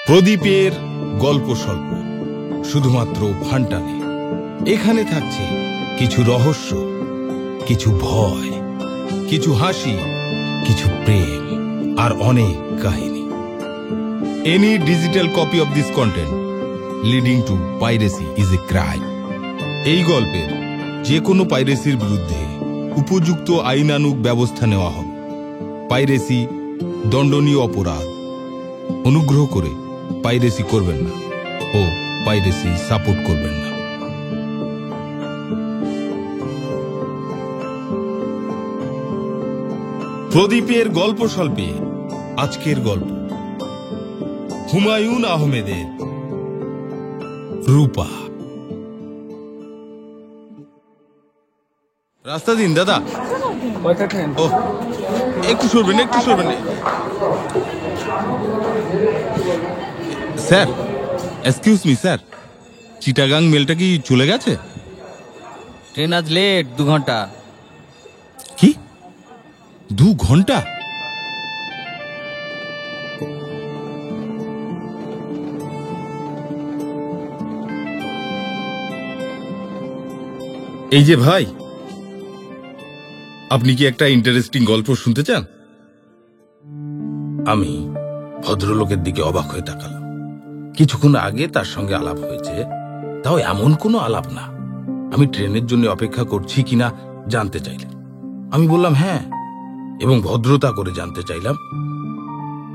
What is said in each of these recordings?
প্রদীপের গল্প স্বল্প, শুধুমাত্র ফান্টানে। এখানে থাকছে কিছু রহস্য, কিছু ভয়, কিছু হাসি, কিছু প্রেম, আর অনেক কাহিনী। Any digital copy of this content leading to piracy is a crime. এই গল্পের যে কোনো পাইরেসির বিরুদ্ধে উপযুক্ত আইনানুগ ব্যবস্থা নেওয়া হবে। পাইরেসি দণ্ডনীয় অপরাধ। অনুগ্রহ করে পাইরেসি করবেন না ও পাইরেসি সাপোর্ট করবেন না। প্রদীপের গল্প স্বল্পে আজকের গল্প হুমায়ুন আহমেদের রূপা। রাস্তা দিন দাদা। ও একটু সরবেন, একটু সরবেন। Sir, excuse me sir, Chittagong মেলটা কি চলে গেছে? ট্রেন আজ লেট 2 ঘন্টা। কি 2 ঘন্টা? এই যে ভাই, আপনি কি একটা ইন্টারেস্টিং গল্প শুনতে চান? আমি ভদ্রলোকের দিকে অবাক হয়ে তাকালাম। কিছুক্ষণ আগে তার সঙ্গে আলাপ হয়েছে, তাও এমন কোনো আলাপ না। আমি ট্রেনের জন্য অপেক্ষা করছি কিনা জানতে চাইলেন। আমি বললাম হ্যাঁ, এবং ভদ্রতা করে জানতে চাইলাম,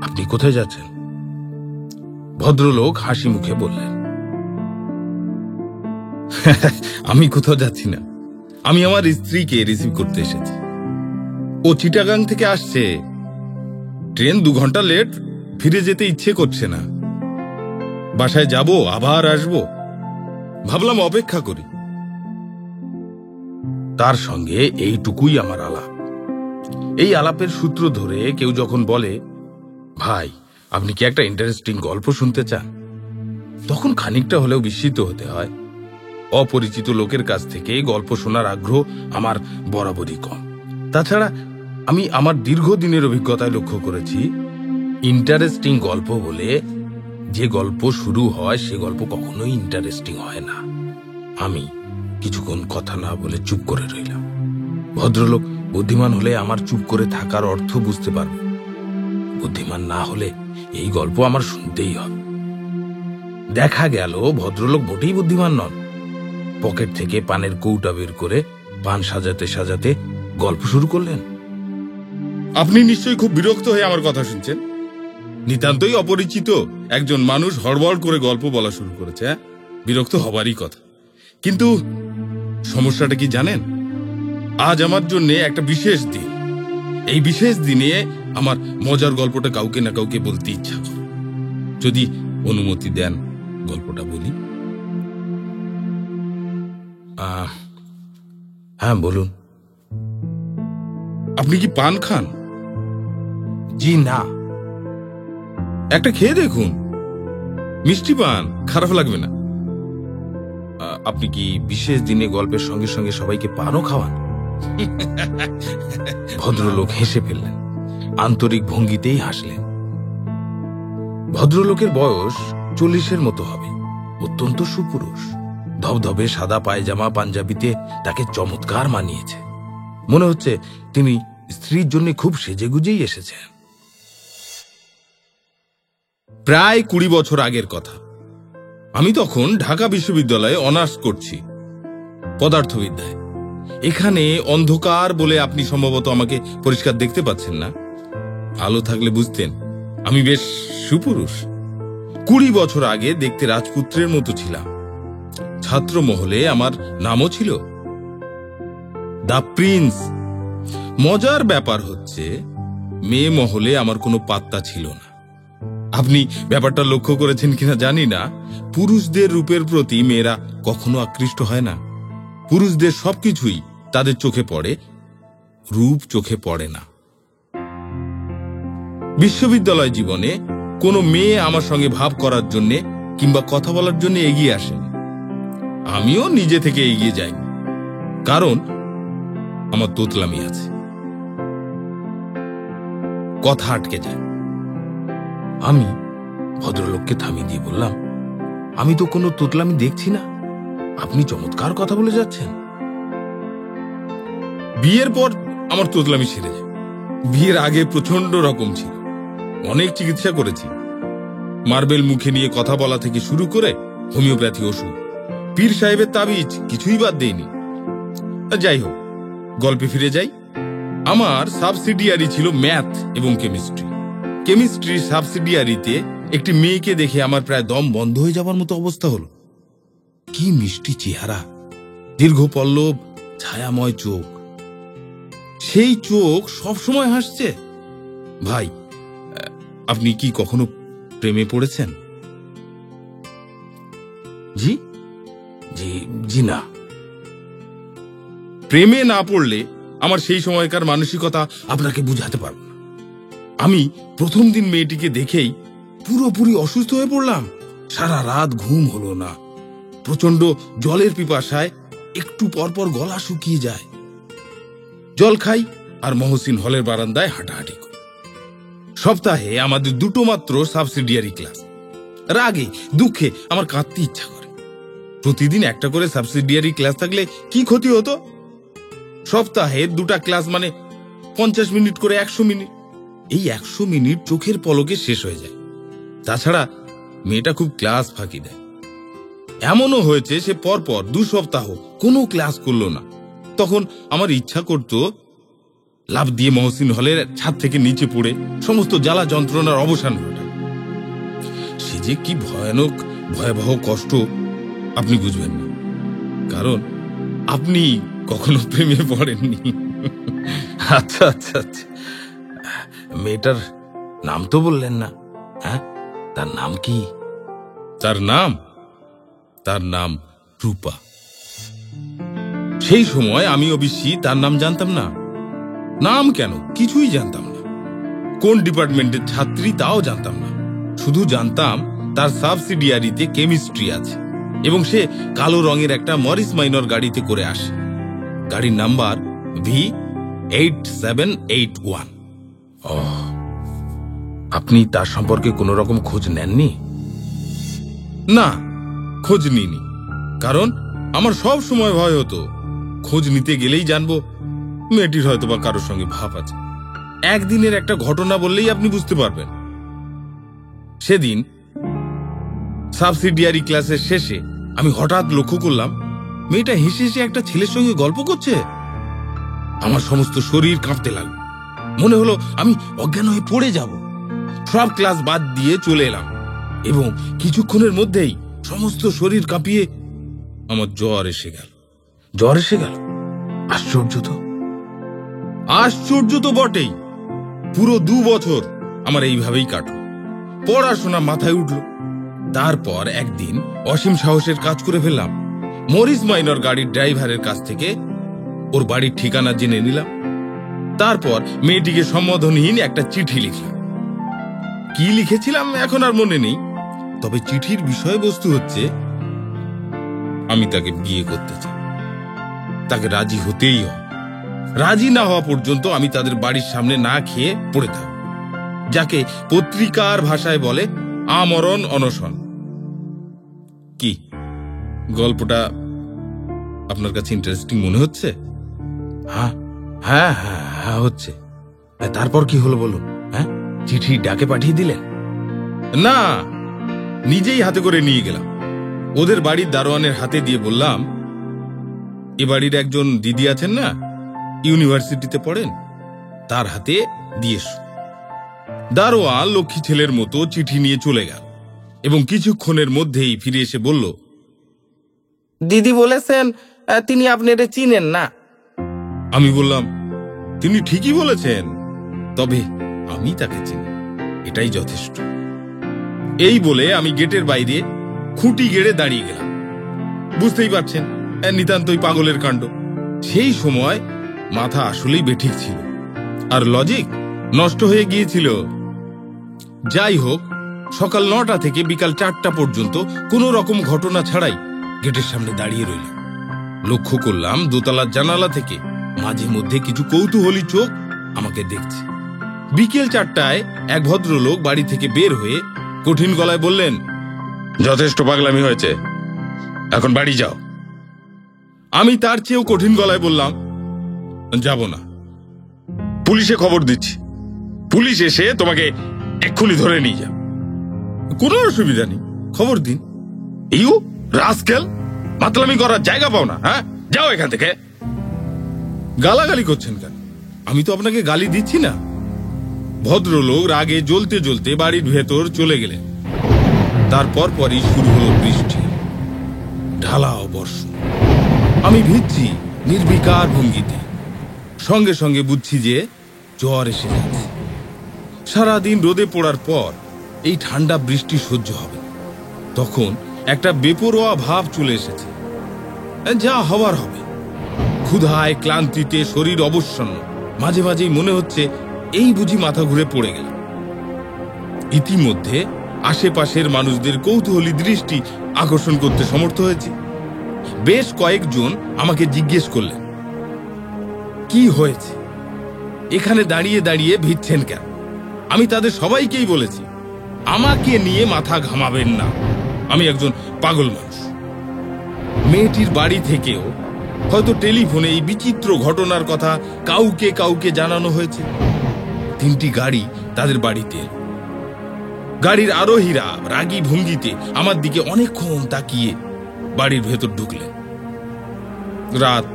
আপনি কোথায় যাচ্ছেন? ভদ্রলোক হাসি মুখে বললেন, আমি কোথাও যাচ্ছি না, আমি আমার স্ত্রীকে রিসিভ করতে এসেছি। ও চিটাগাং থেকে আসছে, ট্রেন 2 ঘন্টা লেট, ফিরে যেতে ইচ্ছে করছে না। বাসায় যাব, আবার আসব, ভাবলাম অপেক্ষা করি। তার সঙ্গে এইটুকুই আমার আলাপ। এই আলাপের সূত্র ধরে কেউ যখন বলে, ভাই আপনি কি একটা ইন্টারেস্টিং গল্প শুনতে চান, তখন খানিকটা হলেও বিস্মিত হতে হয়। অপরিচিত লোকের কাছ থেকে গল্প শোনার আগ্রহ আমার বরাবরই কম। তাছাড়া আমি আমার দীর্ঘদিনের অভিজ্ঞতায় লক্ষ্য করেছি, ইন্টারেস্টিং গল্প বলে যে গল্প শুরু হয় সে গল্প কখনোই ইন্টারেস্টিং হয় না। আমি কিছুক্ষণ কথা না বলে চুপ করে রইলাম। ভদ্রলোক বুদ্ধিমান হলে আমার চুপ করে থাকার অর্থ বুঝতে পারবে, বুদ্ধিমান না হলে এই গল্প আমার শুনতেই হবে। দেখা গেল ভদ্রলোক মোটেই বুদ্ধিমান নন। পকেট থেকে পানের কৌটা বের করে পান সাজাতে সাজাতে গল্প শুরু করলেন। আপনি নিশ্চয়ই খুব বিরক্ত হয়ে আমার কথা শুনছেন। নিতান্তই অপরিচিত একজন মানুষ হড়বড় করে গল্প বলা শুরু করেছে। বিরক্ত হবারই কথা, কিন্তু সমস্যাটা কি জানেন? আজ আমার জন্য একটা বিশেষ দিন। এই বিশেষ দিনে আমার মজার গল্পটা কাউকে না কাউকে বলতে ইচ্ছা করে। যদি অনুমতি দেন গল্পটা বলি। হ্যাঁ বলুন। আপনি কি পান খান? জি না। একটা খেয়ে দেখুন, মিষ্টি পান, খারাপ লাগবে না। আপনি কি বিশেষ দিনে গল্পের সঙ্গে সঙ্গে সবাইকে পানও খাওয়ান? ভদ্রলোক হেসে ফেললেন, আন্তরিক ভঙ্গিতেই হাসলেন। ভদ্রলোকের বয়স 40-এর মতো হবে, অত্যন্ত সুপুরুষ। ধবধবে সাদা পায়জামা পাঞ্জাবিতে তাকে চমৎকার মানিয়েছে। মনে হচ্ছে তিনি স্ত্রীর জন্য খুব সেজেগুজেই এসেছেন। প্রায় 20 বছর আগের কথা। আমি তখন ঢাকা বিশ্ববিদ্যালয়ে অনার্স করছি, পদার্থবিদ্যায়। এখানে অন্ধকার বলে আপনি সম্ভবত আমাকে পরিষ্কার দেখতে পাচ্ছেন না। আলো থাকলে বুঝতেন আমি বেশ সুপুরুষ। 20 বছর আগে দেখতে রাজপুত্রের মতো ছিলাম। ছাত্র মহলে আমার নামও ছিল দ্য প্রিন্স। মজার ব্যাপার হচ্ছে, মেয়ে মহলে আমার কোনো পাত্তা ছিল না। আপনি ব্যাপারটা লক্ষ্য করেছেন কিনা জানি না, পুরুষদের রূপের প্রতি মেয়েরা কখনো আকৃষ্ট হয় না। পুরুষদের সবকিছুই তাদের চোখে পড়ে, রূপ চোখে পড়ে না। বিশ্ববিদ্যালয় জীবনে কোনো মেয়ে আমার সঙ্গে ভাব করার জন্য কিংবা কথা বলার জন্য এগিয়ে আসেন। আমিও নিজে থেকে এগিয়ে যাই, কারণ আমার তোতলামি আছে। কথা আটকে যায়। আমি ভদ্রলোককে থামিয়ে দিয়ে বললাম, আমি তো কোনো তোতলামি দেখছি না, আপনি চমৎকার কথা বলে যাচ্ছেন। বিয়ের পর আমার তোতলামি সেরে যায়। বিয়ের আগে প্রচন্ড রকম ছিল, অনেক চিকিৎসা করেছি। মার্বেল মুখে নিয়ে কথা বলা থেকে শুরু করে হোমিওপ্যাথি ওষুধ, পীর সাহেবের তাবিজ, কিছুই বাদ দেয়নি। যাই হোক, গল্পে ফিরে যাই। আমার সাবসিডিয়ারি ছিল ম্যাথ এবং কেমিস্ট্রি। কেমিস্ট্রির সাবসিডিয়ারিতে একটি মেয়েকে দেখে আমার প্রায় দম বন্ধ হয়ে যাবার মতো অবস্থা হলো। কি মিষ্টি চেহারা, দীর্ঘ পল্লব, ছায়াময় চোখ। সেই চোখ সবসময় হাসছে। ভাই, আপনি কি কখনো প্রেমে পড়েছেন? জি জি জি না। প্রেমে না পড়লে আমার সেই সময়কার মানসিকতা আপনাকে বুঝাতে পারব না। আমি প্রথম দিন মেয়েটিকে দেখেই পুরোপুরি অসুস্থ হয়ে পড়লাম। সারা রাত ঘুম হলো না। প্রচন্ড জলের পিপাসায় একটু পরপর গলা শুকিয়ে যায়। জল খাই আর মহসিন হলের বারান্দায় হাঁটাহাঁটি করি। সপ্তাহে আমাদের দুটো মাত্র সাবসিডিয়ারি ক্লাস। রাগে দুঃখে আমার কাঁদতে ইচ্ছা করে। প্রতিদিন একটা করে সাবসিডিয়ারি ক্লাস থাকলে কি ক্ষতি হতো? সপ্তাহে দুটা ক্লাস মানে 50 মিনিট করে 100 মিনিট। এই 100 মিনিট চোখের পলকে শেষ হয়ে যায়। তাছাড়া মেয়েটা খুব ক্লাস ফাঁকি দেয়। এমনও হয়েছে সে পরপর 2 সপ্তাহ কোনো ক্লাস করলো না। তখন আমার ইচ্ছা করত লাফ দিয়ে মহসিন হলের ছাদ থেকে নিচে পড়ে সমস্ত জ্বালা যন্ত্রণার অবসান ঘটায়। সে যে কি ভয়ানক ভয়াবহ কষ্ট আপনি বুঝবেন না, কারণ আপনি কখনো প্রেমে পড়েননি। আচ্ছা আচ্ছা আচ্ছা, মেয়েটার নাম তো বললেন না? হ্যাঁ, তার নাম কি? তার নাম রূপা। সেই সময় আমি অবশ্যই তার নাম জানতাম না। নাম কেন, কিছুই জানতাম না। কোন ডিপার্টমেন্টের ছাত্রী তাও জানতাম না। শুধু জানতাম তার সাবসিডিয়ারিতে কেমিস্ট্রি আছে এবং সে কালো রঙের একটা মরিস মাইনর গাড়িতে করে আসে। গাড়ির নাম্বার V8781। আপনি তার সম্পর্কে কোনো রকম খোঁজ নেননি? না, খোঁজ নিইনি। কারণ আমার সব সময় ভয় হতো খোঁজ নিতে গেলেই জানবো মেয়েটির হয়তো বা কারোর সঙ্গে ভাব আছে। একদিনের একটা ঘটনা বললেই আপনি বুঝতে পারবেন। সেদিন সাবসিডিয়ারি ক্লাসের শেষে আমি হঠাৎ লক্ষ্য করলাম মেয়েটা হেসে হেসে একটা ছেলের সঙ্গে গল্প করছে। আমার সমস্ত শরীর কাঁপতে লাগলো। মনে হলো আমি অজ্ঞান হয়ে পড়ে যাব। সব ক্লাস বাদ দিয়ে চলে এলাম এবং কিছুক্ষণের মধ্যেই সমস্ত শরীর কাঁপিয়ে আমার জ্বর এসে গেল। আশ্চর্য তো বটেই। পুরো 2 বছর আমার এইভাবেই কাটল। পড়াশোনা মাথায় উঠল। তারপর একদিন অসীম সাহসের কাজ করে ফেললাম। মরিস মাইনর গাড়ির ড্রাইভারের কাছ থেকে ওর বাড়ির ঠিকানা জেনে নিলাম। তারপর মেয়েটিকে সম্বোধনহীন একটা চিঠি লিখলাম। কি লিখেছিলাম এখন আর মনে নেই, তবে চিঠির বিষয়বস্তু হচ্ছে আমি তাকে বিয়ে করতে চাই। তাকে রাজি হতেই হবে। রাজি না হওয়া পর্যন্ত আমি তাদের বাড়ির সামনে না খেয়ে পড়ে থাকব, যাকে পত্রিকার ভাষায় বলে আমরণ অনশন। কি গল্পটা আপনার কাছে ইন্টারেস্টিং মনে হচ্ছে? হ্যাঁ হ্যাঁ হ্যাঁ হ্যাঁ হচ্ছে। তারপর কি হলো বলুন? হ্যাঁ, চিঠি ডাকে পাঠিয়ে দিলেন? না, নিজেই হাতে করে নিয়ে গেলাম। ওদের বাড়ির দারোয়ানের হাতে দিয়ে বললাম, এ বাড়ির একজন দিদি আছেন না, ইউনিভার্সিটিতে পড়েন, তার হাতে দিয়ে এসো। দারোয়ান লক্ষ্মী ছেলের মতো চিঠি নিয়ে চলে গেল এবং কিছুক্ষণের মধ্যেই ফিরে এসে বলল, দিদি বলেছেন তিনি আপনারে চিনেন না। আমি বললাম, তিনি ঠিকই বলেছেন, তবে আমি তাকে চিনি, এটাই যথেষ্ট। এই বলে আমি গেটের বাইরে খুঁটি গেড়ে দাঁড়িয়ে গেলাম। বুঝতেই পারছেন, নিতান্তই পাগলের কাণ্ড। সেই সময় মাথা আসলেই বেঠিক ছিল আর লজিক নষ্ট হয়ে গিয়েছিল। যাই হোক, সকাল 9টা থেকে বিকাল 4টা পর্যন্ত কোনো রকম ঘটনা ছাড়াই গেটের সামনে দাঁড়িয়ে রইলাম। লক্ষ্য করলাম দোতলার জানালা থেকে মাঝে মধ্যে কিছু কৌতূহলী চোখ আমাকে দেখছে। বিকেল 4টায় এক ভদ্রলোক বাড়ি থেকে বের হয়ে কঠিন গলায় বললেন, যথেষ্ট পাগলামি হয়েছে, এখন বাড়ি যাও। আমি তার চেয়েও কঠিন গলায় বললাম, যাব না, পুলিশে খবর দিচ্ছি, পুলিশ এসে তোমাকে এক্ষুনি ধরে নিয়ে যাবে। কোনো অসুবিধা নেই, খবর দিন। ইউ রাস্কেল, মাতলামি করার জায়গা পাও না? হ্যাঁ, যাও এখান থেকে। গালাগালি করছেন কেন? আমি তো আপনাকে গালি দিচ্ছি না। ভদ্রলোক রাগে জ্বলতে জ্বলতে বাড়ির ভেতর চলে গেলেন। তারপর পরই শুরু হলো বৃষ্টি, ঢালাও বর্ষণ। আমি ভিজছি নির্বিকার ভঙ্গিতে, সঙ্গে সঙ্গে বুঝছি যে জ্বর এসে যাচ্ছে। সারাদিন রোদে পড়ার পর এই ঠান্ডা বৃষ্টি সহ্য হবে। তখন একটা বেপরোয়া ভাব চলে এসেছে, যা হওয়ার হবে। ক্ষুধায় ক্লান্তিতে শরীর অবসন্ন, মাঝে মাঝেই মনে হচ্ছে এই বুঝি মাথা ঘুরে পড়ে গেল। ইতিমধ্যে আশেপাশের মানুষদের কৌতূহলী দৃষ্টি আকর্ষণ করতে সমর্থ হয়েছে। বেশ কয়েকজন আমাকে জিজ্ঞেস করলেন, কি হয়েছে, এখানে দাঁড়িয়ে দাঁড়িয়ে ভিজছেন কেন? আমি তাদের সবাইকেই বলেছি, আমাকে নিয়ে মাথা ঘামাবেন না, আমি একজন পাগল মানুষ। মেয়েটির বাড়ি থেকেও হয়তো টেলিফোনে এই বিচিত্র ঘটনার কথা কাউকে কাউকে জানানো হয়েছে। 3টি গাড়ি তাদের বাড়িতে এলো। গাড়ির আরোহীরা রাগী ভঙ্গিতে আমার দিকে অনেকক্ষণ তাকিয়ে বাড়ির ভেতর ঢুকলেন। রাত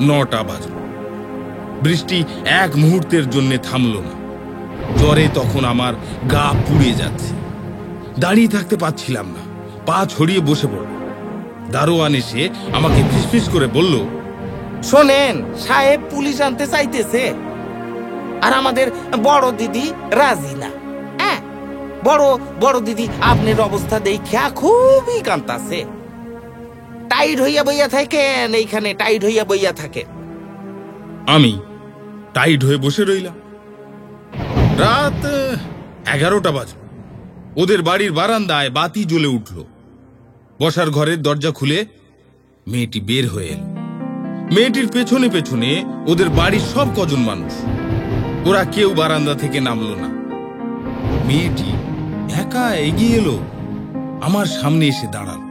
9টা বাজল। বৃষ্টি এক মুহূর্তের জন্য থামল না। জ্বরে তখন আমার গা পুড়ে যাচ্ছে, দাঁড়িয়ে থাকতে পারছিলাম না, পা ছড়িয়ে বসে পড়ল। দারোয়ান এসে আমাকে ফিসফিস করে বলল, শোনেন সাহেব, পুলিশ আনতে চাইতেছে, আর আমাদের বড় দিদি রাজি না। হ্যাঁ, বড় দিদি আপনার অবস্থা দেখিয়া খুবই কান্তাছে। টাইট হইয়া বইয়া থাকেন, এইখানে টাইট হইয়া বইয়া থাকে। আমি টাইট হয়ে বসে রইলাম। রাত 11টা বাজল। ওদের বাড়ির বারান্দায় বাতি জ্বলে উঠল। বসার ঘরের দরজা খুলে মেয়েটি বের হয়ে এল। মেয়েটির পেছনে পেছনে ওদের বাড়ির সব কজন মানুষ। ওরা কেউ বারান্দা থেকে নামলো না। মেয়েটি একা এগিয়ে এলো, আমার সামনে এসে দাঁড়াল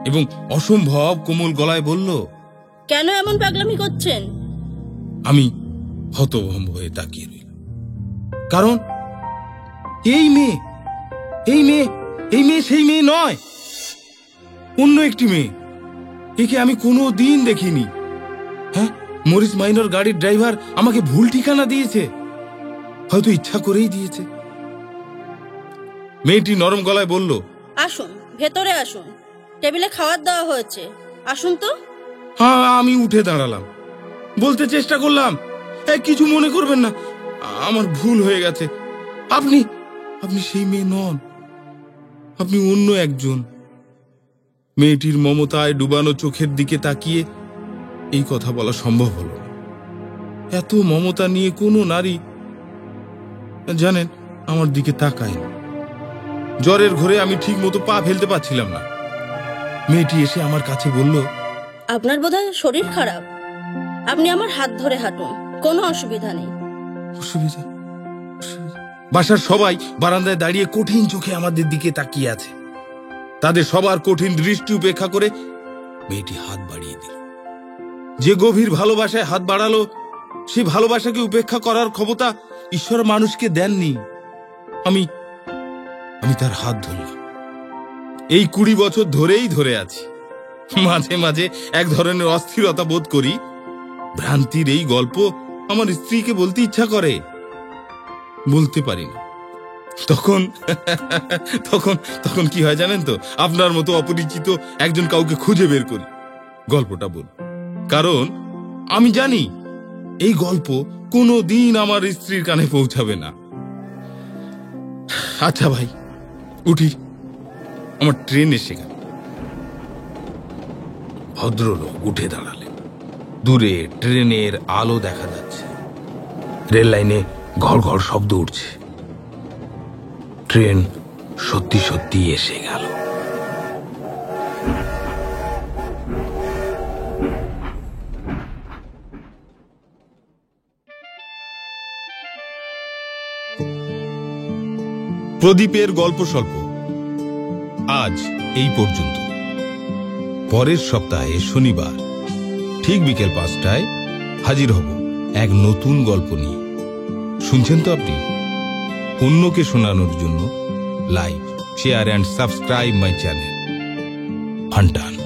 এবং অসম্ভব কোমল গলায় বলল, কেন এমন পাগলামি করছেন? আমি হতভম্ব হয়ে তাকিয়ে রইলাম। কারণ এই মেয়ে সেই মেয়ে নয়, অন্য একটি মেয়ে। একে আমি কোনো দিন দেখিনি। হ্যাঁ, মরিস মাইনর গাড়ির ড্রাইভার আমাকে ভুল ঠিকানা দিয়েছে, হয়তো ইচ্ছা করেই দিয়েছে। মেয়েটি নরম গলায় বলল, আসুন, ভেতরে আসুন, টেবিলে খাবার দেওয়া হয়েছে, আসুন তো। হ্যাঁ, আমি উঠে দাঁড়ালাম, বলতে চেষ্টা করলাম, কিছু মনে করবেন না, আমার ভুল হয়ে গেছে। আপনি সেই মেয়ে নন, আপনি অন্য একজন। মেয়েটির মমতায় ডুবানো চোখের দিকে তাকিয়ে এই কথা বলা সম্ভব হলো না। এত মমতা নিয়ে কোনো নারী, জানেন, আমার দিকে তাকায় না। জ্বরের ঘোরে আমি ঠিক মতো পা ফেলতে পারছিলাম না। মেয়েটি এসে আমার কাছে বলল, আপনার বোধহয় শরীর খারাপ, আপনি আমার হাত ধরে হাঁটুন, কোনো অসুবিধা নেই। অসুবিধা? বাসার সবাই বারান্দায় দাঁড়িয়ে কঠিন চোখে আমাদের দিকে তাকিয়ে আছে। তাদের সবার কঠিন দৃষ্টি উপেক্ষা করে মেয়েটি হাত বাড়িয়ে দিল। যে গভীর ভালোবাসায় হাত বাড়ালো, সেই ভালোবাসাকে উপেক্ষা করার ক্ষমতা ঈশ্বর মানুষকে দেননি। আমি তার হাত ধরলাম। এই 20 বছর ধরেই ধরে আছি। মাঝে মাঝে এক ধরনের অস্থিরতা বোধ করি। ভ্রান্তির এই গল্প আমার স্ত্রীকে বলতে ইচ্ছা করে, বলতে পারি না। তখন কি হয় জানেন তো, আপনার মতো অপরিচিত একজন কাউকে খুঁজে বের করি, গল্পটা বল। কারণ আমি জানি এই গল্প কোনো দিন আমার স্ত্রীর কানে পৌঁছাবে না। আচ্ছা ভাই, উঠি, আমার ট্রেন এসে গেল। ভদ্রলোক উঠে দাঁড়ালেন। দূরে ট্রেনের আলো দেখা যাচ্ছে। রেল লাইনে ঘর ঘর শব্দ উঠছে। ট্রেন সত্যি সত্যি এসে গেল। প্রদীপের গল্প স্বল্প আজ এই পর্যন্ত। পরের সপ্তাহে শনিবার ঠিক বিকেল 5টায় হাজির হব এক নতুন গল্প নিয়ে। শুনছেন তো আপনি? অন্যকে শোনানোর জন্য like, share and subscribe my channel ফান্টান।